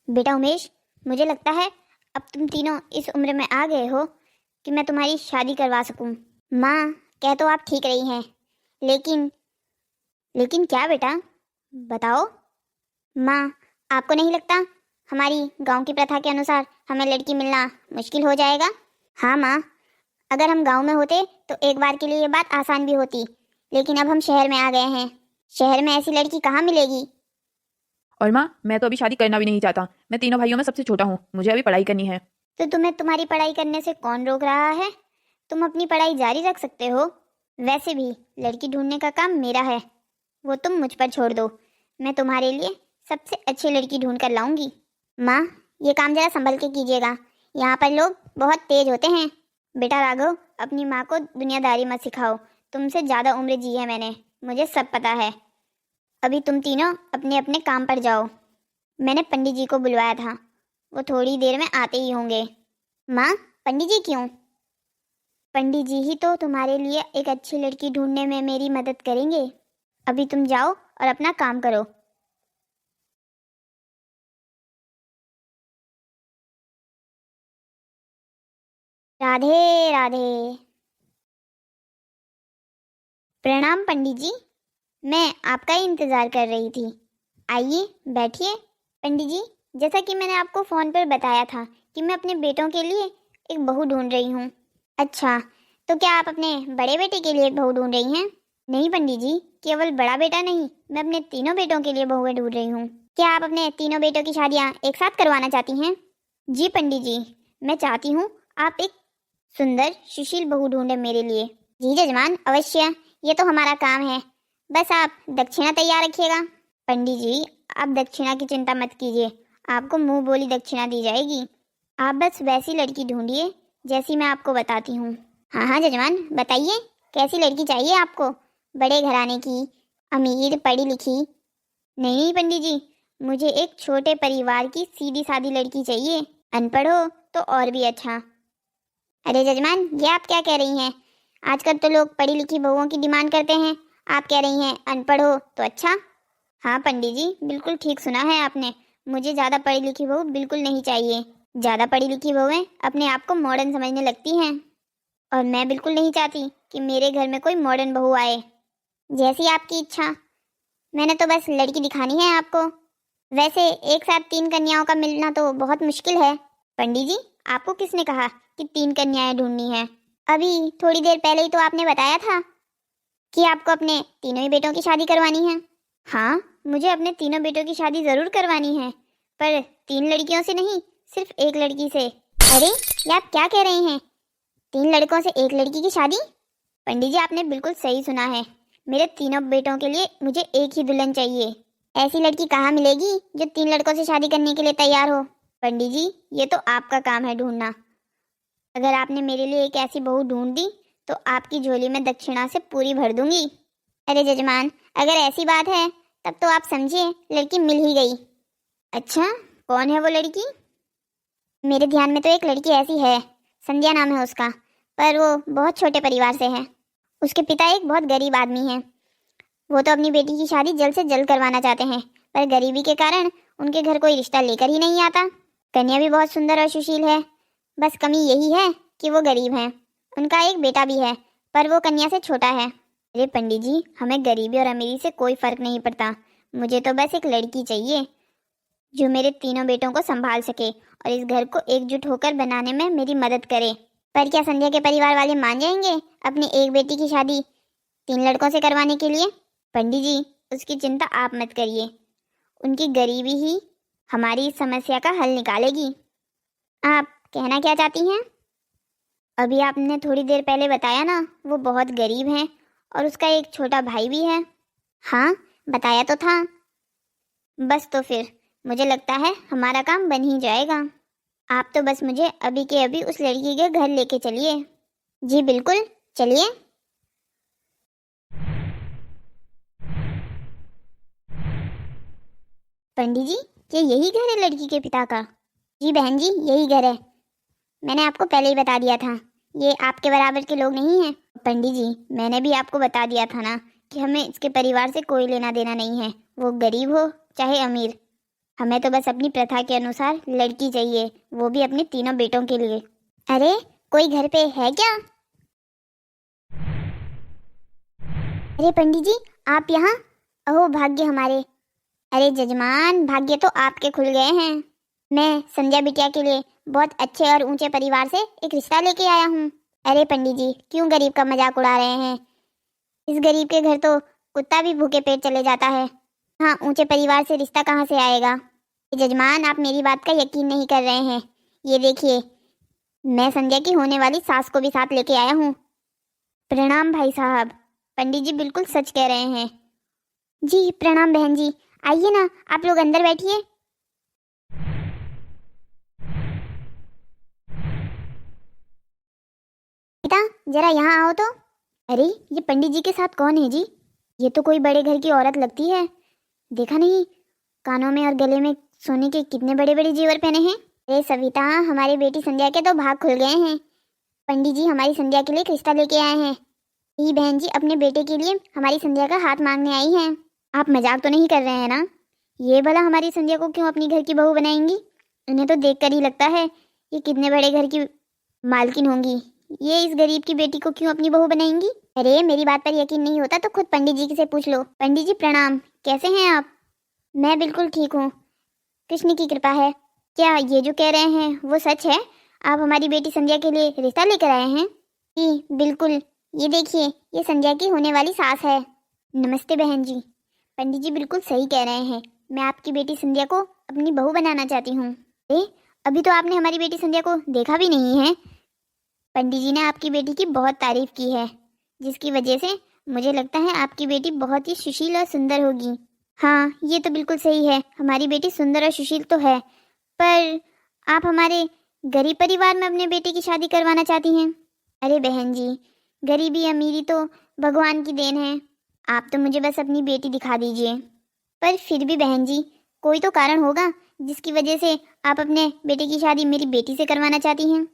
बेटा उमेश, मुझे लगता है अब तुम तीनों इस उम्र में आ गए हो कि मैं तुम्हारी शादी करवा सकूं। माँ, कह तो आप ठीक रही हैं, लेकिन लेकिन क्या बेटा, बताओ। माँ, आपको नहीं लगता हमारी गांव की प्रथा के अनुसार हमें लड़की मिलना मुश्किल हो जाएगा? हाँ माँ, अगर हम गांव में होते तो एक बार के लिए ये बात आसान भी होती, लेकिन अब हम शहर में आ गए हैं। शहर में ऐसी लड़की कहाँ मिलेगी? और माँ, मैं तो अभी शादी करना भी नहीं चाहता। मैं तीनों भाइयों में सबसे छोटा हूँ, मुझे अभी पढ़ाई करनी है। तो तुम्हें तुम्हारी पढ़ाई करने से कौन रोक रहा है? तुम अपनी पढ़ाई जारी रख सकते हो। वैसे भी लड़की ढूंढने का काम मेरा है, वो तुम मुझ पर छोड़ दो। मैं तुम्हारे लिए सबसे अच्छी लड़की ढूंढ कर लाऊंगी। माँ, ये काम जरा संभल के कीजिएगा, यहाँ पर लोग बहुत तेज होते हैं। बेटा राघव, अपनी माँ को दुनियादारी मत सिखाओ। तुमसे ज़्यादा उम्र जी है मैंने, मुझे सब पता है। अभी तुम तीनों अपने अपने काम पर जाओ। मैंने पंडित जी को बुलवाया था, वो थोड़ी देर में आते ही होंगे। माँ, पंडित जी क्यों? पंडित जी ही तो तुम्हारे लिए एक अच्छी लड़की ढूंढने में मेरी मदद करेंगे। अभी तुम जाओ और अपना काम करो। राधे राधे। प्रणाम पंडित जी, मैं आपका ही इंतजार कर रही थी। आइए बैठिए। पंडित जी, जैसा कि मैंने आपको फोन पर बताया था कि मैं अपने बेटों के लिए एक बहू ढूंढ रही हूँ। अच्छा, तो क्या आप अपने बड़े बेटे के लिए एक बहू ढूंढ रही हैं? नहीं पंडित जी, केवल बड़ा बेटा नहीं, मैं अपने तीनों बेटों के लिए बहुएं ढूंढ रही हूँ। क्या आप अपने तीनों बेटों की शादियाँ एक साथ करवाना चाहती हैं? जी पंडित जी, मैं चाहती हूँ आप एक सुंदर सुशील बहू ढूंढे मेरे लिए। जी जजमान, अवश्य, ये तो हमारा काम है। बस आप दक्षिणा तैयार रखिएगा। पंडित जी, आप दक्षिणा की चिंता मत कीजिए, आपको मुंह बोली दक्षिणा दी जाएगी। आप बस वैसी लड़की ढूंढिए जैसी मैं आपको बताती हूँ। हाँ हाँ जजमान, बताइए कैसी लड़की चाहिए आपको? बड़े घराने की, अमीर, पढ़ी लिखी? नहीं नहीं पंडित जी, मुझे एक छोटे परिवार की सीधी सादी लड़की चाहिए। अनपढ़ हो तो और भी अच्छा। अरे जजमान, ये आप क्या कह रही हैं? आजकल तो लोग पढ़ी लिखी बहुओं की डिमांड करते हैं, आप कह रही हैं अनपढ़ हो तो अच्छा। हाँ पंडित जी, बिल्कुल ठीक सुना है आपने। मुझे ज़्यादा पढ़ी लिखी बहू बिल्कुल नहीं चाहिए। ज़्यादा पढ़ी लिखी बहुएं अपने आप को मॉडर्न समझने लगती हैं, और मैं बिल्कुल नहीं चाहती कि मेरे घर में कोई मॉडर्न बहू आए। जैसी आपकी इच्छा, मैंने तो बस लड़की दिखानी है आपको। वैसे एक साथ तीन कन्याओं का मिलना तो बहुत मुश्किल है। पंडित जी, आपको किसने कहा कि तीन कन्याएं ढूंढनी है? अभी थोड़ी देर पहले ही तो आपने बताया था कि आपको अपने तीनों ही बेटों की शादी करवानी है। हाँ, मुझे अपने तीनों बेटों की शादी जरूर करवानी है, पर तीन लड़कियों से नहीं, सिर्फ एक लड़की से। अरे, ये आप क्या कह रहे हैं? तीन लड़कों से एक लड़की की शादी? पंडित जी, आपने बिल्कुल सही सुना है। मेरे तीनों बेटों के लिए मुझे एक ही दुल्हन चाहिए। ऐसी लड़की कहाँ मिलेगी जो तीन लड़कों से शादी करने के लिए तैयार हो? पंडित जी, ये तो आपका काम है ढूंढना। अगर आपने मेरे लिए एक ऐसी बहू ढूंढ दी तो आपकी झोली में दक्षिणा से पूरी भर दूंगी। अरे जजमान, अगर ऐसी बात है तब तो आप समझिए लड़की मिल ही गई। अच्छा, कौन है वो लड़की? मेरे ध्यान में तो एक लड़की ऐसी है, संध्या नाम है उसका, पर वो बहुत छोटे परिवार से है। उसके पिता एक बहुत गरीब आदमी हैं। वो तो अपनी बेटी की शादी जल्द से जल्द करवाना चाहते हैं, पर गरीबी के कारण उनके घर कोई रिश्ता लेकर ही नहीं आता। कन्या भी बहुत सुंदर और सुशील है, बस कमी यही है कि वो गरीब हैं। उनका एक बेटा भी है, पर वो कन्या से छोटा है। अरे पंडित जी, हमें गरीबी और अमीरी से कोई फर्क नहीं पड़ता। मुझे तो बस एक लड़की चाहिए जो मेरे तीनों बेटों को संभाल सके और इस घर को एकजुट होकर बनाने में मेरी मदद करे। पर क्या संध्या के परिवार वाले मान जाएंगे अपनी एक बेटी की शादी तीन लड़कों से करवाने के लिए? पंडित जी, उसकी चिंता आप मत करिए, उनकी गरीबी ही हमारी इस समस्या का हल निकालेगी। आप कहना क्या चाहती हैं? अभी आपने थोड़ी देर पहले बताया ना, वो बहुत गरीब हैं और उसका एक छोटा भाई भी है। हाँ, बताया तो था। बस तो फिर मुझे लगता है हमारा काम बन ही जाएगा। आप तो बस मुझे अभी के अभी उस लड़की के घर लेके चलिए। जी बिल्कुल, चलिए। पंडित जी, क्या यही घर है लड़की के पिता का? जी बहन जी, यही घर है। मैंने आपको पहले ही बता दिया था, ये आपके बराबर के लोग नहीं हैं। पंडित जी, मैंने भी आपको बता दिया था ना कि हमें इसके परिवार से कोई लेना देना नहीं है, वो गरीब हो चाहे अमीर। हमें तो बस अपनी प्रथा के अनुसार लड़की चाहिए, वो भी अपने तीनों बेटों के लिए। अरे कोई घर पे है क्या? अरे पंडित जी, आप यहाँ? अहो भाग्य हमारे। अरे जजमान, भाग्य तो आपके खुल गए हैं। मैं संध्या बिटिया के लिए बहुत अच्छे और ऊंचे परिवार से एक रिश्ता लेके आया हूँ। अरे पंडित जी, क्यों गरीब का मजाक उड़ा रहे हैं? इस गरीब के घर तो कुत्ता भी भूखे पेट चले जाता है। हाँ, ऊंचे परिवार से रिश्ता कहाँ से आएगा? जजमान, आप मेरी बात का यकीन नहीं कर रहे हैं। ये देखिए, मैं संध्या की होने वाली सास को भी साथ लेके आया हूँ। प्रणाम भाई साहब। पंडित जी बिल्कुल सच कह रहे हैं। जी प्रणाम बहन जी। आइए ना, आप लोग अंदर बैठिए। बेटा जरा यहाँ आओ तो। अरे ये पंडित जी के साथ कौन है जी? ये तो कोई बड़े घर की औरत लगती है। देखा नहीं, कानों में और गले में सोने के कितने बड़े बड़े जेवर पहने हैं। अरे सविता, हमारी बेटी संध्या के तो भाग खुल गए हैं। पंडित जी हमारी संध्या के लिए एक रिश्ता लेके आए हैं। ये बहन जी अपने बेटे के लिए हमारी संध्या का हाथ मांगने आई हैं। आप मजाक तो नहीं कर रहे हैं ना? ये भला हमारी संध्या को क्यों अपनी घर की बहू बनाएंगी? उन्हें तो देखकर ही लगता है ये कितने बड़े घर की मालकिन होंगी। ये इस गरीब की बेटी को क्यों अपनी बहू बनाएंगी? अरे मेरी बात पर यकीन नहीं होता तो खुद पंडित जी से पूछ लो। पंडित जी प्रणाम, कैसे हैं आप? मैं बिल्कुल ठीक हूँ, कृष्ण की कृपा है। क्या ये जो कह रहे हैं वो सच है? आप हमारी बेटी संध्या के लिए रिश्ता लेकर आए हैं? जी बिल्कुल। ये देखिए, ये संध्या की होने वाली सास है। नमस्ते बहन जी। पंडित जी बिल्कुल सही कह रहे हैं, मैं आपकी बेटी संध्या को अपनी बहू बनाना चाहती हूँ। अभी तो आपने हमारी बेटी संध्या को देखा भी नहीं है। पंडित जी ने आपकी बेटी की बहुत तारीफ की है, जिसकी वजह से मुझे लगता है आपकी बेटी बहुत ही सुशील और सुंदर होगी। हाँ ये तो बिल्कुल सही है, हमारी बेटी सुंदर और सुशील तो है, पर आप हमारे गरीब परिवार में अपने बेटे की शादी करवाना चाहती हैं। अरे बहन जी, गरीबी अमीरी तो भगवान की देन है। आप तो मुझे बस अपनी बेटी दिखा दीजिए। पर फिर भी बहन जी, कोई तो कारण होगा जिसकी वजह से आप अपने बेटे की शादी मेरी बेटी से करवाना चाहती हैं।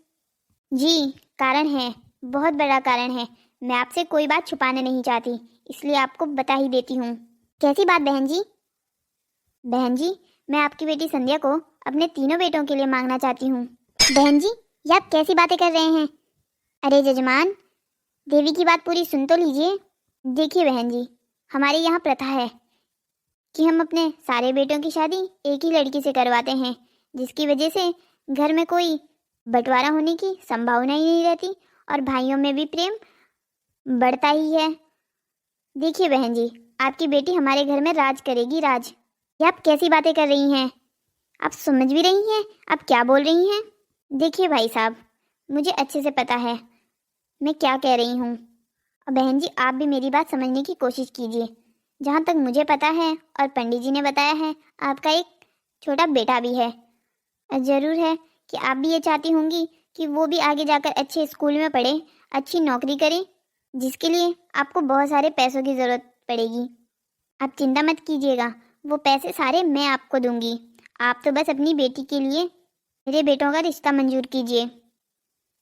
जी कारण है, बहुत बड़ा कारण है। मैं आपसे कोई बात छुपाना नहीं चाहती, इसलिए आपको बता ही देती हूँ। कैसी बात बहन जी? बहन जी, मैं आपकी बेटी संध्या को अपने तीनों बेटों के लिए मांगना चाहती हूँ। बहन जी, ये आप कैसी बातें कर रहे हैं? अरे जजमान, देवी की बात पूरी सुन तो लीजिए। देखिए बहन जी, हमारे यहाँ प्रथा है कि हम अपने सारे बेटों की शादी एक ही लड़की से करवाते हैं, जिसकी वजह से घर में कोई बंटवारा होने की संभावना ही नहीं रहती और भाइयों में भी प्रेम बढ़ता ही है। देखिए बहन जी, आपकी बेटी हमारे घर में राज करेगी, राज। ये आप कैसी बातें कर रही हैं? आप समझ भी रही हैं आप क्या बोल रही हैं? देखिए भाई साहब, मुझे अच्छे से पता है मैं क्या कह रही हूँ। और बहन जी आप भी मेरी बात समझने की कोशिश कीजिए। जहाँ तक मुझे पता है और पंडित जी ने बताया है, आपका एक छोटा बेटा भी है। ज़रूर है कि आप भी ये चाहती होंगी कि वो भी आगे जाकर अच्छे स्कूल में पढ़े, अच्छी नौकरी करे, जिसके लिए आपको बहुत सारे पैसों की ज़रूरत पड़ेगी। आप चिंता मत कीजिएगा, वो पैसे सारे मैं आपको दूंगी। आप तो बस अपनी बेटी के लिए मेरे बेटों का रिश्ता मंजूर कीजिए।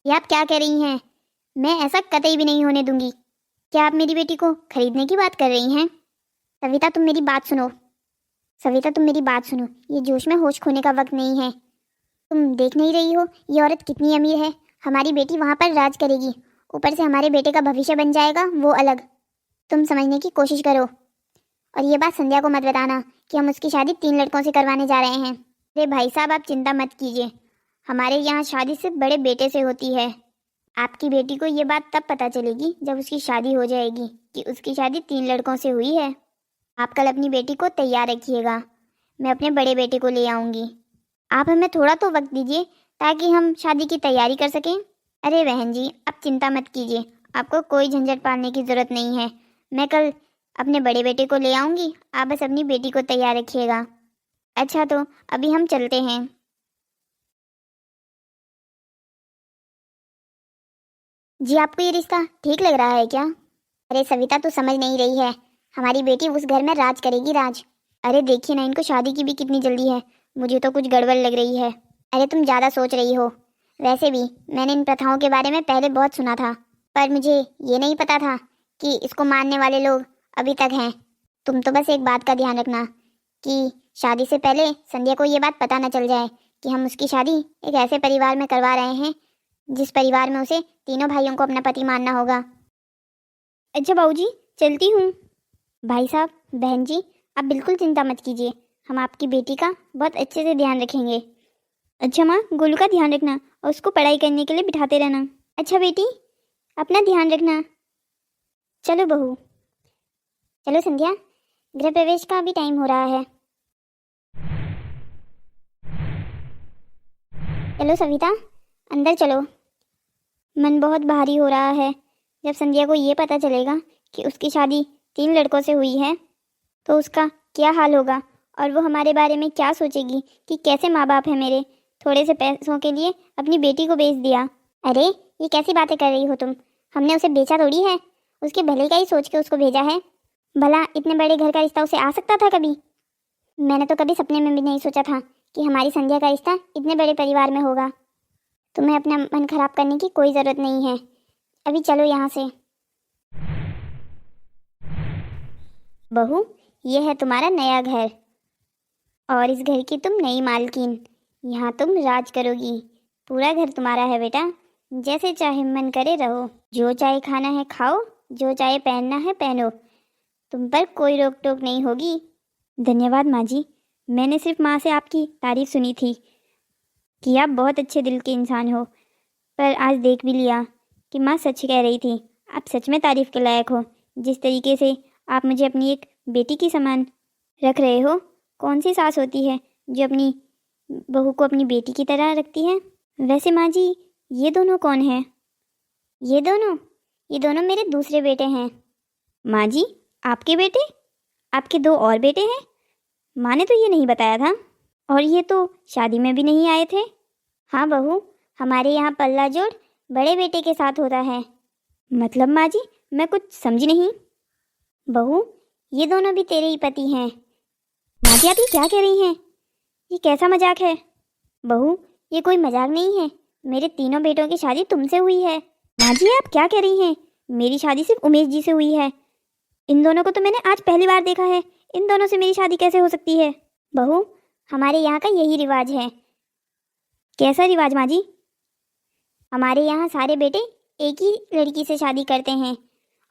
ये आप क्या कह रही हैं? मैं ऐसा कतई भी नहीं होने दूंगी। क्या आप मेरी बेटी को खरीदने की बात कर रही हैं? सविता तुम मेरी बात सुनो। सविता तुम मेरी बात सुनो, ये जोश में होश खोने का वक्त नहीं है। तुम देख नहीं रही हो ये औरत कितनी अमीर है? हमारी बेटी वहाँ पर राज करेगी, ऊपर से हमारे बेटे का भविष्य बन जाएगा वो अलग। तुम समझने की कोशिश करो। और ये बात संध्या को मत बताना कि हम उसकी शादी 3 लड़कों से करवाने जा रहे हैं। अरे भाई साहब आप चिंता मत कीजिए, हमारे यहाँ शादी सिर्फ बड़े बेटे से होती है। आपकी बेटी को ये बात तब पता चलेगी जब उसकी शादी हो जाएगी कि उसकी शादी 3 लड़कों से हुई है। आप कल अपनी बेटी को तैयार रखिएगा, मैं अपने बड़े बेटे को ले आऊँगी। आप हमें थोड़ा तो वक्त दीजिए ताकि हम शादी की तैयारी कर सकें। अरे बहन जी आप चिंता मत कीजिए, आपको कोई झंझट पालने की ज़रूरत नहीं है। मैं कल अपने बड़े बेटे को ले आऊँगी, आप बस अपनी बेटी को तैयार रखिएगा। अच्छा तो अभी हम चलते हैं। जी आपको ये रिश्ता ठीक लग रहा है क्या? अरे सविता तू समझ नहीं रही है, हमारी बेटी उस घर में राज करेगी, राज। अरे देखिए ना, इनको शादी की भी कितनी जल्दी है, मुझे तो कुछ गड़बड़ लग रही है। अरे तुम ज़्यादा सोच रही हो। वैसे भी मैंने इन प्रथाओं के बारे में पहले बहुत सुना था, पर मुझे ये नहीं पता था कि इसको मानने वाले लोग अभी तक हैं। तुम तो बस एक बात का ध्यान रखना कि शादी से पहले संध्या को ये बात पता न चल जाए कि हम उसकी शादी एक ऐसे परिवार में करवा रहे हैं जिस परिवार में उसे तीनों भाइयों को अपना पति मानना होगा। अच्छा बाबूजी, चलती हूँ। भाई साहब, बहन जी, आप बिल्कुल चिंता मत कीजिए, हम आपकी बेटी का बहुत अच्छे से ध्यान रखेंगे। अच्छा माँ, गोलू का ध्यान रखना और उसको पढ़ाई करने के लिए बिठाते रहना। अच्छा बेटी, अपना ध्यान रखना। चलो बहू। चलो संध्या, गृह प्रवेश का अभी टाइम हो रहा है। चलो सविता, अंदर चलो। मन बहुत भारी हो रहा है। जब संध्या को ये पता चलेगा कि उसकी शादी 3 लड़कों से हुई है तो उसका क्या हाल होगा और वो हमारे बारे में क्या सोचेगी कि कैसे माँ बाप है मेरे, थोड़े से पैसों के लिए अपनी बेटी को बेच दिया। अरे ये कैसी बातें कर रही हो तुम? हमने उसे बेचा थोड़ी है, उसके भले का ही सोच के उसको भेजा है। भला इतने बड़े घर का रिश्ता उसे आ सकता था कभी? मैंने तो कभी सपने में भी नहीं सोचा था कि हमारी संध्या का रिश्ता इतने बड़े परिवार में होगा। तुम्हें अपना मन खराब करने की कोई ज़रूरत नहीं है। अभी चलो यहाँ से। बहू, ये है तुम्हारा नया घर और इस घर की तुम नई मालकिन। यहाँ तुम राज करोगी। पूरा घर तुम्हारा है बेटा, जैसे चाहे मन करे रहो, जो चाहे खाना है खाओ, जो चाहे पहनना है पहनो, तुम पर कोई रोक टोक नहीं होगी। धन्यवाद माँ जी, मैंने सिर्फ माँ से आपकी तारीफ सुनी थी कि आप बहुत अच्छे दिल के इंसान हो, पर आज देख भी लिया कि माँ सच कह रही थी। आप सच में तारीफ के लायक हो। जिस तरीके से आप मुझे अपनी एक बेटी की समान रख रहे हो, कौन सी सास होती है जो अपनी बहू को अपनी बेटी की तरह रखती है? वैसे माँ जी, ये दोनों कौन हैं? ये दोनों मेरे दूसरे बेटे हैं। माँ जी, आपके बेटे? आपके 2 और बेटे हैं? माँ ने तो ये नहीं बताया था। और ये तो शादी में भी नहीं आए थे। हाँ बहू, हमारे यहाँ पल्ला जोड़ बड़े बेटे के साथ होता है। मतलब माँ जी, मैं कुछ समझी नहीं। बहू, ये दोनों भी तेरे ही पति हैं। माँ जी, आप ये क्या कह रही हैं? ये कैसा मजाक है? बहू, ये कोई मजाक नहीं है। मेरे तीनों बेटों की शादी तुमसे हुई है। माँ जी, आप क्या कह रही हैं? मेरी शादी सिर्फ उमेश जी से हुई है। इन दोनों को तो मैंने आज पहली बार देखा है। इन दोनों से मेरी शादी कैसे हो सकती है? बहू, हमारे यहाँ का यही रिवाज है। कैसा रिवाज माँ जी? हमारे यहाँ सारे बेटे एक ही लड़की से शादी करते हैं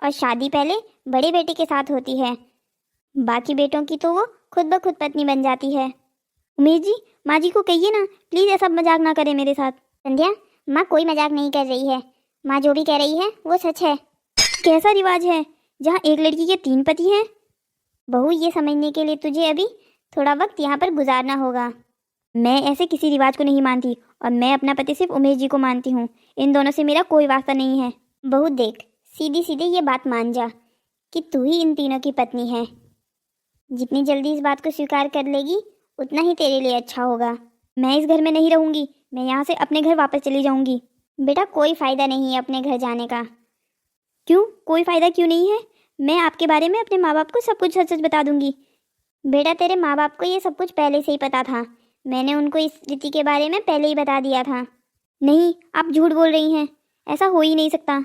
और शादी पहले बड़े बेटे के साथ होती है। बाकी बेटों की तो वो खुद ब खुद पत्नी बन जाती है। उमेश जी, माँ जी को कहिए ना, प्लीज़ ऐसा मजाक ना करें मेरे साथ। संध्या, माँ कोई मजाक नहीं कर रही है। माँ जो भी कह रही है वो सच है। कैसा रिवाज है जहाँ एक लड़की के 3 पति हैं? बहू, ये समझने के लिए तुझे अभी थोड़ा वक्त यहाँ पर गुजारना होगा। मैं ऐसे किसी रिवाज को नहीं मानती और मैं अपना पति सिर्फ उमेश जी को मानती हूँ। इन दोनों से मेरा कोई वास्ता नहीं है। बहू देख, सीधी सीधी ये बात मान जा कि तू ही इन तीनों की पत्नी है। जितनी जल्दी इस बात को स्वीकार कर लेगी उतना ही तेरे लिए अच्छा होगा। मैं इस घर में नहीं रहूँगी, मैं यहाँ से अपने घर वापस चली जाऊँगी। बेटा, कोई फ़ायदा नहीं है अपने घर जाने का। क्यों? कोई फ़ायदा क्यों नहीं है? मैं आपके बारे में अपने माँ बाप को सब कुछ सच सच बता दूँगी। बेटा, तेरे माँ बाप को ये सब कुछ पहले से ही पता था। मैंने उनको इस रीति के बारे में पहले ही बता दिया था। नहीं, आप झूठ बोल रही हैं। ऐसा हो ही नहीं सकता।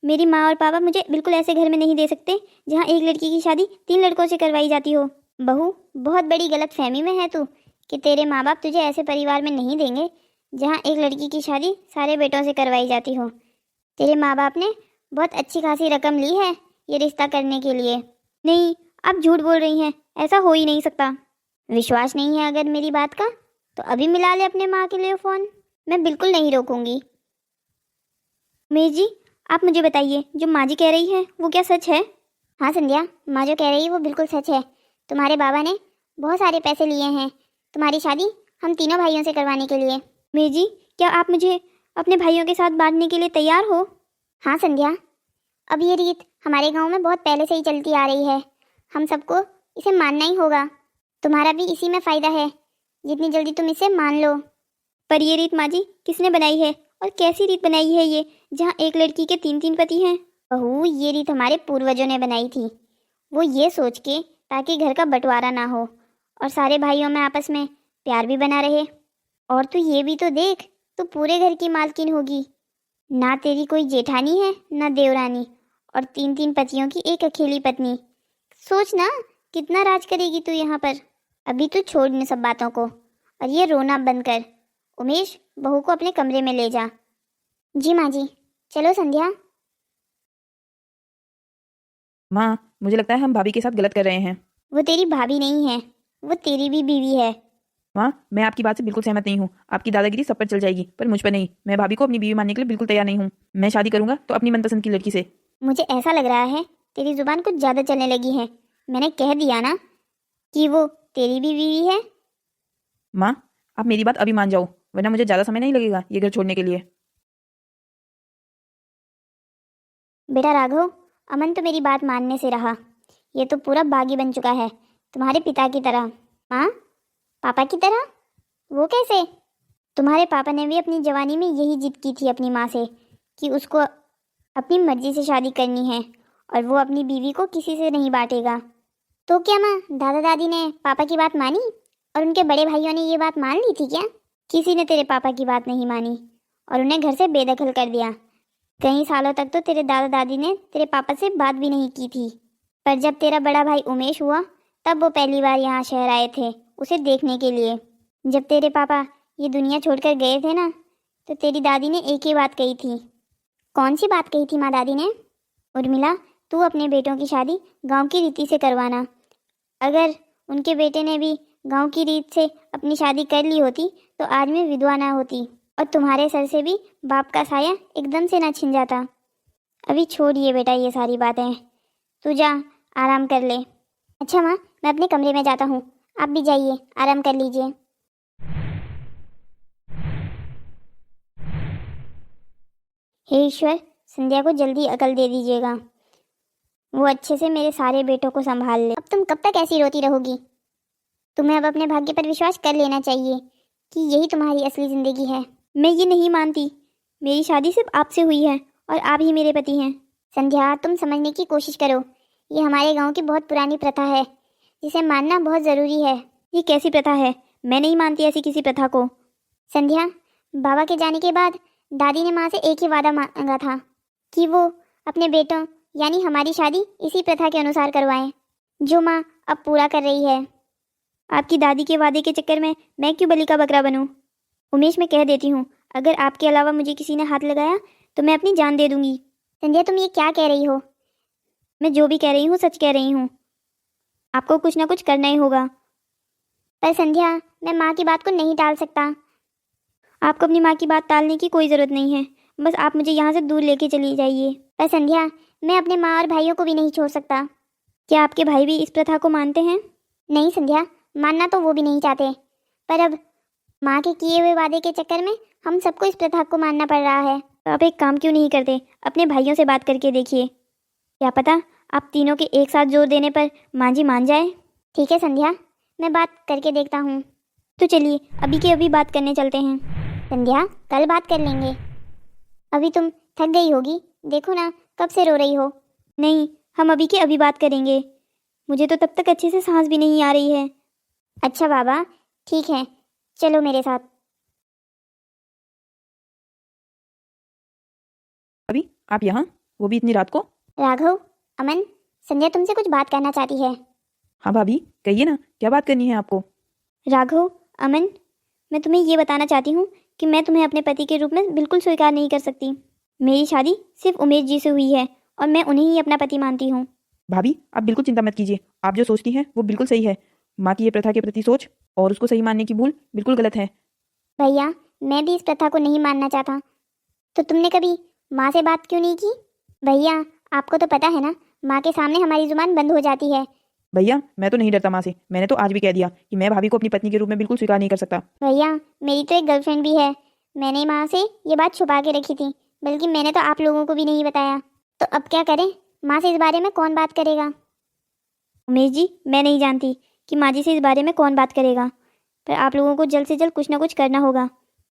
मेरी माँ और पापा मुझे बिल्कुल ऐसे घर में नहीं दे सकते जहाँ एक लड़की की शादी 3 लड़कों से करवाई जाती हो। बहू, बहुत बड़ी गलतफहमी में है तू कि तेरे माँ बाप तुझे ऐसे परिवार में नहीं देंगे जहाँ एक लड़की की शादी सारे बेटों से करवाई जाती हो। तेरे माँ बाप ने बहुत अच्छी खासी रकम ली है ये रिश्ता करने के लिए। नहीं, आप झूठ बोल रही हैं। ऐसा हो ही नहीं सकता। विश्वास नहीं है अगर मेरी बात का तो अभी मिला ले अपने माँ के लिए फ़ोन। मैं बिल्कुल नहीं रोकूंगी। उमेश जी, आप मुझे बताइए, जो माँ जी कह रही है वो क्या सच है? हाँ संध्या, माँ जो कह रही है वो बिल्कुल सच है। तुम्हारे बाबा ने बहुत सारे पैसे लिए हैं तुम्हारी शादी हम तीनों भाइयों से करवाने के लिए। उमेश जी, क्या आप मुझे अपने भाइयों के साथ बांटने के लिए तैयार हो? हाँ संध्या, अब ये रीत हमारे गांव में बहुत पहले से ही चलती आ रही है। हम सबको इसे मानना ही होगा। तुम्हारा भी इसी में फ़ायदा है। जितनी जल्दी तुम इसे मान लो। पर ये रीत माँ जी किसने बनाई है और कैसी रीत बनाई है ये, जहाँ एक लड़की के 3-3 पति हैं? बहू, ये रीत हमारे पूर्वजों ने बनाई थी। वो ये सोच के ताकि घर का बंटवारा ना हो और सारे भाइयों में आपस में प्यार भी बना रहे। और तू ये भी तो देख, तू पूरे घर की मालकिन होगी। ना तेरी कोई जेठानी है ना देवरानी और 3-3 पतियों की एक अकेली पत्नी। सोच ना, कितना राज करेगी तू यहाँ पर। अभी तू छोड़ इन सब बातों को और ये रोना बंद कर। उमेश, बहू को अपने कमरे में ले जा। जी माँ जी। चलो संध्या। माँ, मुझे लगता है हम भाभी के साथ गलत कर रहे हैं। वो तेरी भाभी नहीं है, वो तेरी भी बीवी है। माँ, मैं आपकी बात से बिल्कुल सहमत नहीं हूँ। आपकी दादागिरी सब पर चल जाएगी, पर मुझ पर नहीं। मैं भाभी को अपनी बीवी मानने के लिए बिल्कुल तैयार नहीं हूँ। मैं शादी करूंगा तो अपनी मनपसंद की लड़की से। मुझे ऐसा लग रहा है तेरी जुबान कुछ ज़्यादा चलने लगी है। मैंने कह दिया ना कि वो तेरी भी बीवी है। माँ, आप मेरी बात अभी मान जाओ, वरना मुझे ज़्यादा समय नहीं लगेगा ये घर छोड़ने के लिए। बेटा राघव, अमन तो मेरी बात मानने से रहा। ये तो पूरा बागी बन चुका है, तुम्हारे पिता की तरह। हाँ, पापा की तरह? वो कैसे? तुम्हारे पापा ने भी अपनी जवानी में यही जिद की थी अपनी माँ से कि उसको अपनी मर्जी से शादी करनी है और वो अपनी बीवी को किसी से नहीं बांटेगा। तो क्या माँ, दादा दादी ने पापा की बात मानी और उनके बड़े भाइयों ने ये बात मान ली थी क्या? किसी ने तेरे पापा की बात नहीं मानी और उन्हें घर से बेदखल कर दिया। कई सालों तक तो तेरे दादा दादी ने तेरे पापा से बात भी नहीं की थी। पर जब तेरा बड़ा भाई उमेश हुआ तब वो पहली बार यहाँ शहर आए थे उसे देखने के लिए। जब तेरे पापा ये दुनिया छोड़कर गए थे ना, तो तेरी दादी ने एक ही बात कही थी। कौन सी बात कही थी माँ दादी ने? उर्मिला, तू अपने बेटों की शादी गांव की रीति से करवाना। अगर उनके बेटे ने भी गांव की रीत से अपनी शादी कर ली होती तो आज मैं विधवा ना होती और तुम्हारे सर से भी बाप का साया एकदम से ना छिन जाता। अभी छोड़िए बेटा ये सारी बातें, तू जा आराम कर ले। अच्छा माँ, मैं अपने कमरे में जाता हूँ, आप भी जाइए आराम कर लीजिए। हे ईश्वर, संध्या को जल्दी अकल दे दीजिएगा, वो अच्छे से मेरे सारे बेटों को संभाल ले। अब तुम कब तक ऐसी रोती रहोगी? तुम्हें अब अपने भाग्य पर विश्वास कर लेना चाहिए कि यही तुम्हारी असली जिंदगी है। मैं ये नहीं मानती, मेरी शादी सिर्फ आपसे हुई है और आप ही मेरे पति हैं। संध्या, तुम समझने की कोशिश करो, ये हमारे गांव की बहुत पुरानी प्रथा है जिसे मानना बहुत ज़रूरी है। ये कैसी प्रथा है? मैं नहीं मानती ऐसी किसी प्रथा को। संध्या, बाबा के जाने के बाद दादी ने माँ से एक ही वादा मांगा था कि वो अपने बेटों यानी हमारी शादी इसी प्रथा के अनुसार करवाएं, जो माँ अब पूरा कर रही है। आपकी दादी के वादे के चक्कर में मैं क्यों बलि का बकरा बनूं? उमेश, मैं कह देती हूँ, अगर आपके अलावा मुझे किसी ने हाथ लगाया तो मैं अपनी जान दे दूंगी। संध्या, तुम ये क्या कह रही हो? मैं जो भी कह रही हूँ सच कह रही हूँ। आपको कुछ ना कुछ करना ही होगा। पर संध्या, मैं माँ की बात को नहीं टाल सकता। आपको अपनी माँ की बात टालने की कोई ज़रूरत नहीं है, बस आप मुझे यहाँ से दूर लेके चली जाइए। पर संध्या, मैं अपने माँ और भाइयों को भी नहीं छोड़ सकता। क्या आपके भाई भी इस प्रथा को मानते हैं? नहीं संध्या, मानना तो वो भी नहीं चाहते, पर अब माँ के किए हुए वादे के चक्कर में हम सबको इस प्रथा को मानना पड़ रहा है। तो आप एक काम क्यों नहीं करते, अपने भाइयों से बात करके देखिए, क्या पता आप तीनों के एक साथ जोर देने पर माँ जी मान जाए। ठीक है संध्या, मैं बात करके देखता हूँ। तो चलिए अभी के अभी बात करने चलते हैं। संध्या, कल बात कर लेंगे, अभी तुम थक गई होगी, देखो ना कब से रो रही हो। नहीं, हम अभी के अभी बात करेंगे, मुझे तो तब तक अच्छे से सांस भी नहीं आ रही है। अच्छा बाबा, ठीक है, चलो मेरे साथ। अभी आप यहाँ, वो भी इतनी रात को? राघव, अमन, संध्या तुमसे कुछ बात करना चाहती है। हाँ भाभी, कहिए ना, क्या बात करनी है आपको? राघव, अमन, मैं तुम्हें ये बताना चाहती हूँ कि मैं तुम्हें अपने पति के रूप में बिल्कुल स्वीकार नहीं कर सकती। मेरी शादी सिर्फ उमेश जी से हुई है और मैं उन्हें ही अपना पति मानती हूँ। भाभी, आप बिल्कुल चिंता मत कीजिए, आप जो सोचती हैं वो बिल्कुल सही है। माँ की ये प्रथा के प्रति सोच और उसको सही मानने की भूल बिल्कुल गलत है। भैया, मैं भी इस प्रथा को नहीं मानना चाहता। तो तुमने कभी माँ से बात क्यों नहीं की? भैया, आपको तो पता है ना, माँ के सामने हमारी जुबान बंद हो जाती है। भैया, मैं तो नहीं डरता माँ से, मैंने तो आज भी कह दिया कि मैं भाभी को अपनी पत्नी के रूप में बिल्कुल स्वीकार नहीं कर सकता। भैया, मेरी तो एक गर्लफ्रेंड भी है, मैंने माँ से ये बात छुपा के रखी थी, बल्कि मैंने तो आप लोगों को भी नहीं बताया। तो अब क्या करें, माँ से इस बारे में कौन बात करेगा? उमेश जी, मैं नहीं जानती कि माँ जी से इस बारे में कौन बात करेगा, पर आप लोगों को जल्द से जल्द कुछ ना कुछ करना होगा,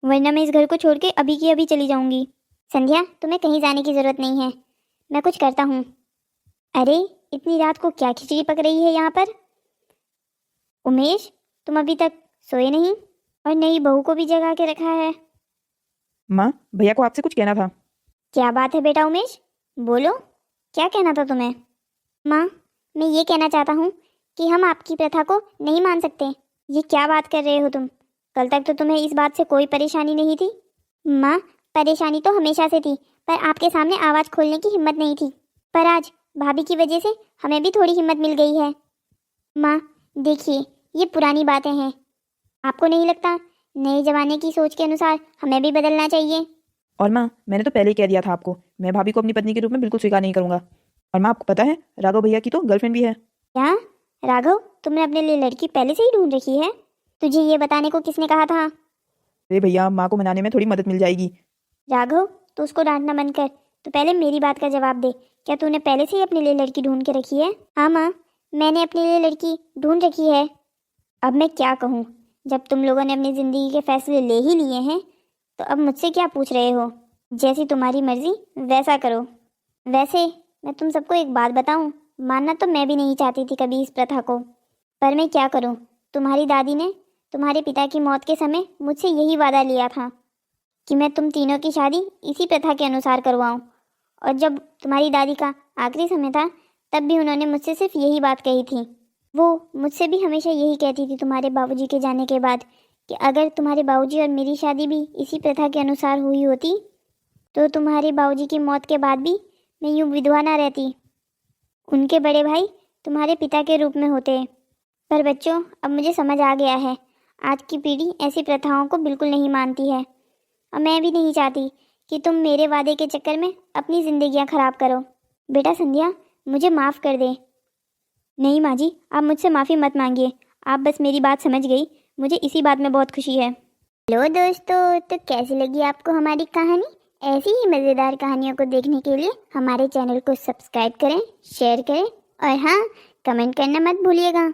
वरना मैं इस घर को छोड़ के अभी की अभी चली जाऊंगी। संध्या, तुम्हें कहीं जाने की ज़रूरत नहीं है, मैं कुछ करता हूँ। अरे, इतनी रात को क्या खिचड़ी पक रही है यहाँ पर? उमेश, तुम अभी तक सोए नहीं और नई बहू को भी जगा के रखा है। माँ, भैया को आपसे कुछ कहना था। क्या बात है बेटा उमेश, बोलो, क्या कहना था तुम्हें? माँ, मैं ये कहना चाहता हूँ कि हम आपकी प्रथा को नहीं मान सकते। ये क्या बात कर रहे हो तुम? कल तक तो तुम्हें इस बात से कोई परेशानी नहीं थी। माँ, परेशानी तो हमेशा से थी, पर आपके सामने आवाज़ खोलने की हिम्मत नहीं थी। पर आज भाभी की वजह से हमें भी थोड़ी हिम्मत मिल गई है। माँ देखिए, ये पुरानी बातें हैं। आपको नहीं लगता नए जमाने की सोच के अनुसार हमें भी बदलना चाहिए? और माँ, मैंने तो पहले ही कह दिया था आपको, मैं भाभी को अपनी पत्नी के रूप में बिल्कुल स्वीकार नहीं करूंगा। और माँ, आपको पता है राघव भैया की तो गर्लफ्रेंड भी है। क्या राघव, तुमने अपने लिए लड़की पहले से ही ढूंढ रखी है? तुझे ये बताने को किसने कहा था? अरे भैया, माँ को मनाने में थोड़ी मदद मिल जाएगी। राघव, तो उसको डांटना बंद कर। तो पहले मेरी बात का जवाब दे, क्या तूने पहले से ही अपने लिए लड़की ढूंढ के रखी है? हाँ माँ, मैंने अपने लिए लड़की ढूंढ रखी है। अब मैं क्या कहूँ, जब तुम लोगों ने अपनी ज़िंदगी के फैसले ले ही लिए हैं तो अब मुझसे क्या पूछ रहे हो? जैसी तुम्हारी मर्जी वैसा करो। वैसे मैं तुम सबको एक बात बताऊं, मानना तो मैं भी नहीं चाहती थी कभी इस प्रथा को, पर मैं क्या करूं, तुम्हारी दादी ने तुम्हारे पिता की मौत के समय मुझसे यही वादा लिया था कि मैं तुम तीनों की शादी इसी प्रथा के अनुसार करवाऊं। और जब तुम्हारी दादी का आखिरी समय था तब भी उन्होंने मुझसे सिर्फ यही बात कही थी। वो मुझसे भी हमेशा यही कहती थी तुम्हारे बाबूजी के जाने के बाद कि अगर तुम्हारे बाबूजी और मेरी शादी भी इसी प्रथा के अनुसार हुई होती तो तुम्हारे बाबूजी की मौत के बाद भी मैं यूँ विधवा ना रहती। उनके बड़े भाई तुम्हारे पिता के रूप में होते। पर बच्चों, अब मुझे समझ आ गया है, आज की पीढ़ी ऐसी प्रथाओं को बिल्कुल नहीं मानती है। और मैं भी नहीं चाहती कि तुम मेरे वादे के चक्कर में अपनी जिंदगियां खराब करो। बेटा संध्या, मुझे माफ़ कर दे। नहीं माँ जी, आप मुझसे माफ़ी मत मांगिए, आप बस मेरी बात समझ गई, मुझे इसी बात में बहुत खुशी है। हेलो दोस्तों, तो कैसी लगी आपको हमारी कहानी? ऐसी ही मज़ेदार कहानियों को देखने के लिए हमारे चैनल को सब्सक्राइब करें, शेयर करें और हाँ, कमेंट करना मत भूलिएगा।